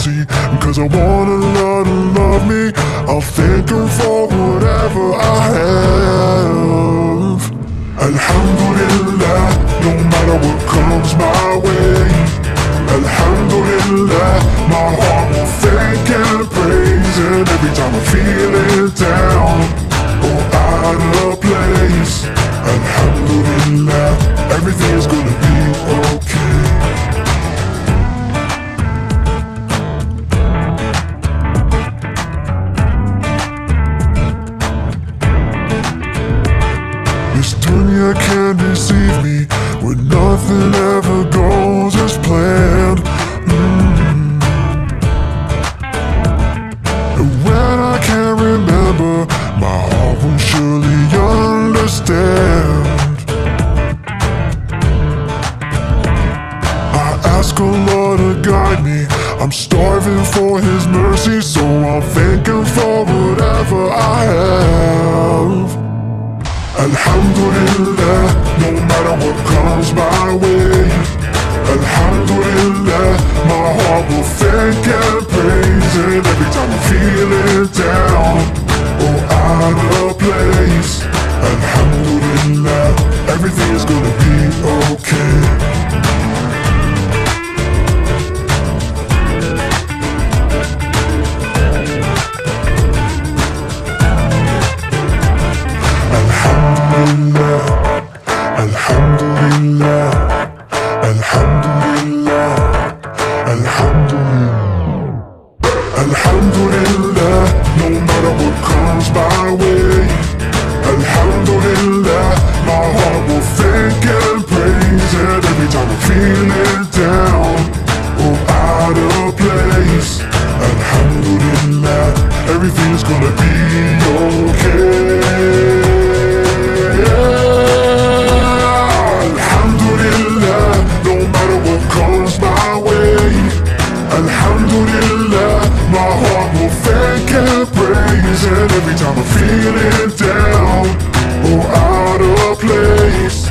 mercy. Cause I want Allah to love me. I'll thank Him for whatever I have. Alhamdulillah, no matter what comes my way. Alhamdulillah, my heart will thank and praise. And every time I feel it down or out of place, Alhamdulillah, everything's gonna be okay. This dunya can deceive me when nothing ever goes as planned. And when I can't remember, my heart will surely understand. I ask Allah to guide me, I'm starving for His mercy, so I'll thank Him for whatever I have. Alhamdulillah, no matter what comes my way. Alhamdulillah, my heart will thank and praise. And every time I feel it down or out of place, Alhamdulillah, everything is gonna be okay. Alhamdulillah, Alhamdulillah, Alhamdulillah, Alhamdulillah. Alhamdulillah, no matter what comes my way. Alhamdulillah, my heart will thank and praise. And every time I feel it down or out of place, Alhamdulillah, everything's gonna be okay. Alhamdulillah, my heart will thank and praise. And every time I feel it down or out of place,